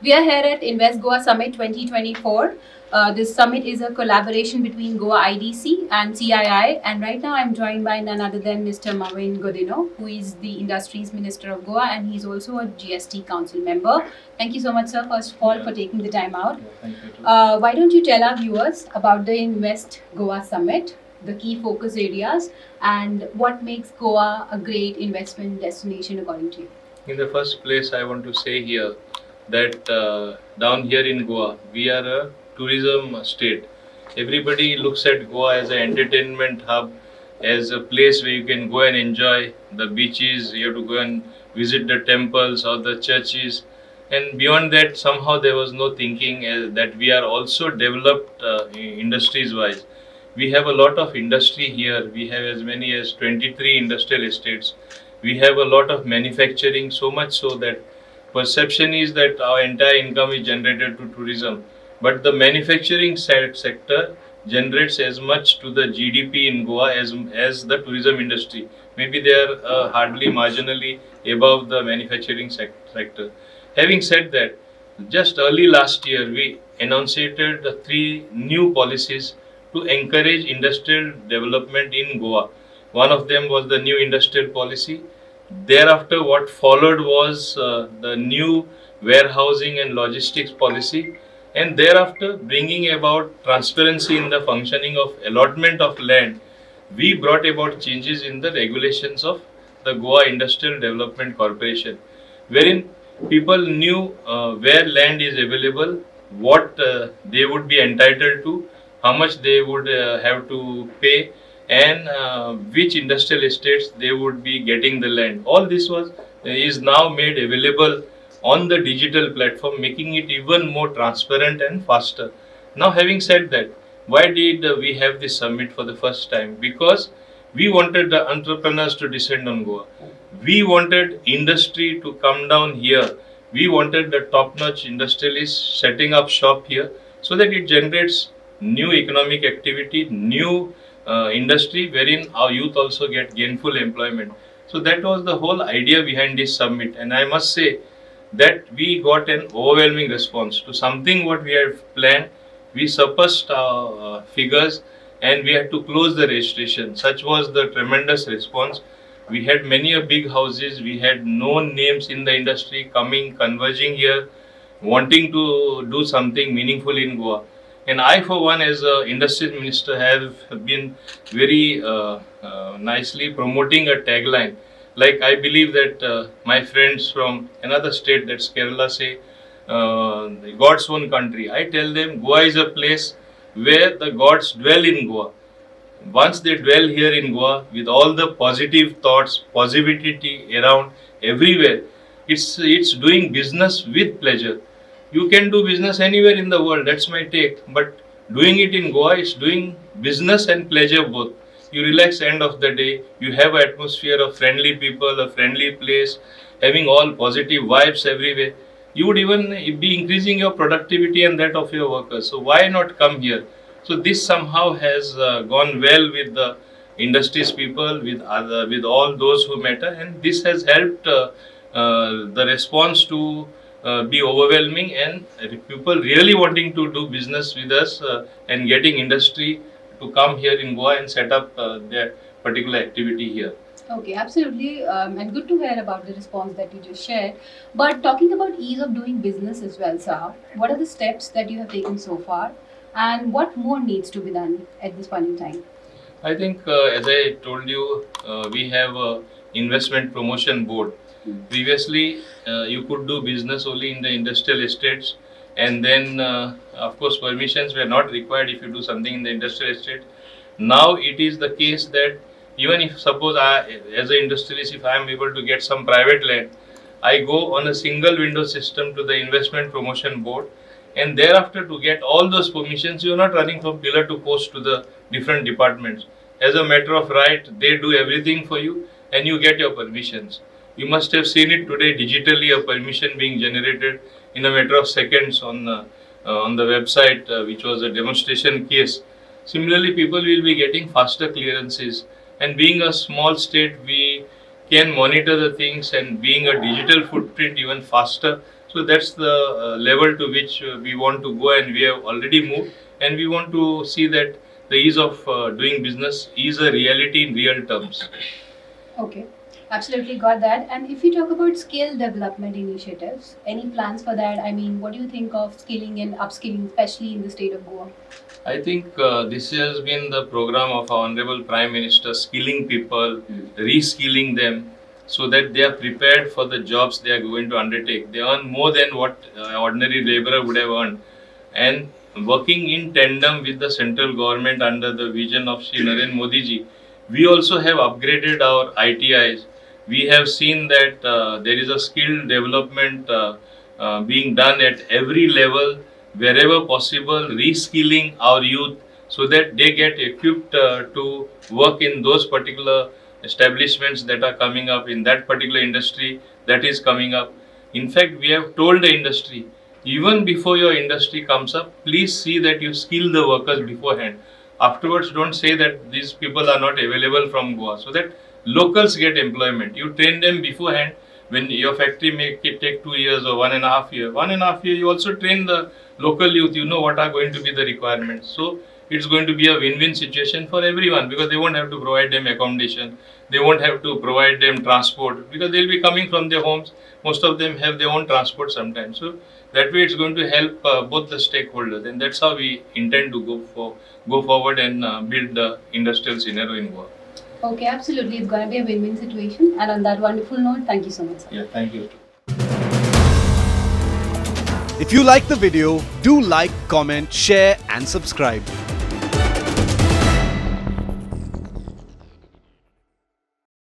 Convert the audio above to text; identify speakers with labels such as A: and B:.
A: We are here at Invest Goa Summit 2024. This summit is a collaboration between Goa-IDC and CII, and right now I'm joined by none other than Mr. Mauvin Godinho, who is the Industries Minister of Goa, and he's also a GST Council member. Thank you so much, sir, first of all, for taking the time out.
B: Thank you.
A: Why don't you tell our viewers about the Invest Goa Summit, the key focus areas, and what makes Goa a great investment destination according to you?
B: In the first place, I want to say here that down here in Goa, we are a tourism state. Everybody looks at Goa as an entertainment hub, as a place where you can go and enjoy the beaches, you have to go and visit the temples or the churches. And beyond that, somehow there was no thinking that we are also developed industries wise. We have a lot of industry here. We have as many as 23 industrial estates. We have a lot of manufacturing, so much so that perception is that our entire income is generated to tourism. But the manufacturing sector generates as much to the GDP in Goa as the tourism industry. Maybe they are hardly marginally above the manufacturing sector. Having said that, just early last year we enunciated three new policies to encourage industrial development in Goa. One of them was the new industrial policy. Thereafter, what followed was the new warehousing and logistics policy, and thereafter, bringing about transparency in the functioning of allotment of land, we brought about changes in the regulations of the Goa Industrial Development Corporation, wherein people knew where land is available, what they would be entitled to, how much they would have to pay, and which industrial estates they would be getting the land. All this is now made available on the digital platform, making it even more transparent and faster. Now, having said that, why did we have this summit for the first time? Because we wanted the entrepreneurs to descend on Goa. We wanted industry to come down here. We wanted the top-notch industrialists setting up shop here so that it generates new economic activity, new industry wherein our youth also get gainful employment. So that was the whole idea behind this summit, and I must say that we got an overwhelming response to something what we had planned. We surpassed our figures and we had to close the registration. Such was the tremendous response. We had many big houses, we had known names in the industry coming, converging here, wanting to do something meaningful in Goa. And I, for one, as an industry minister, have been very nicely promoting a tagline. Like I believe that my friends from another state, that's Kerala, say, God's own country. I tell them Goa is a place where the gods dwell in Goa. Once they dwell here in Goa with all the positive thoughts, positivity around everywhere, it's doing business with pleasure. You can do business anywhere in the world, that's my take. But doing it in Goa is doing business and pleasure both. You relax end of the day, you have an atmosphere of friendly people, a friendly place, having all positive vibes everywhere. You would even be increasing your productivity and that of your workers. So why not come here? So this somehow has gone well with the industries people, with all those who matter, and this has helped the response to be overwhelming, and people really wanting to do business with us and getting industry to come here in Goa and set up their particular activity here.
A: Okay, absolutely, and good to hear about the response that you just shared. But talking about ease of doing business as well, sir, what are the steps that you have taken so far, and what more needs to be done at this point in time?
B: I think, as I told you, we have a investment promotion board. Previously, you could do business only in the industrial estates, and then, of course, permissions were not required if you do something in the industrial estate. Now it is the case that even if suppose as an industrialist, if I am able to get some private land, I go on a single window system to the investment promotion board, and thereafter to get all those permissions, you are not running from pillar to post to the different departments. As a matter of right, they do everything for you and you get your permissions. You must have seen it today digitally, a permission being generated in a matter of seconds on the website, which was a demonstration case. Similarly, people will be getting faster clearances, and being a small state, we can monitor the things, and being a digital footprint even faster. So that's the level to which we want to go, and we have already moved, and we want to see that the ease of doing business is a reality in real terms.
A: Okay, absolutely got that. And if you talk about skill development initiatives, any plans for that? I mean, what do you think of skilling and upskilling, especially in the state of Goa?
B: I think this has been the program of our Honorable Prime Minister, skilling people, reskilling them, so that they are prepared for the jobs they are going to undertake. They earn more than what ordinary laborer would have earned. And working in tandem with the central government under the vision of Shri Narendra Modi ji, we also have upgraded our ITIs. We have seen that there is a skill development being done at every level, wherever possible, reskilling our youth so that they get equipped to work in those particular establishments that are coming up in that particular industry that is coming up. In fact, we have told the industry, even before your industry comes up, please see that you skill the workers beforehand. Afterwards, don't say that these people are not available from Goa, so that locals get employment. You train them beforehand. When your factory may take 2 years or 1.5 years, 1.5 years, you also train the local youth. You know what are going to be the requirements. So it's going to be a win-win situation for everyone, because they won't have to provide them accommodation, they won't have to provide them transport, because they'll be coming from their homes. Most of them have their own transport sometimes. So that way it's going to help both the stakeholders, and that's how we intend to go forward and build the industrial scenario in Goa.
A: Okay, absolutely. It's going to be a win-win situation. And on that wonderful note, thank you so much, sir.
B: Yeah, thank you.
C: If you like the video, do like, comment, share and subscribe.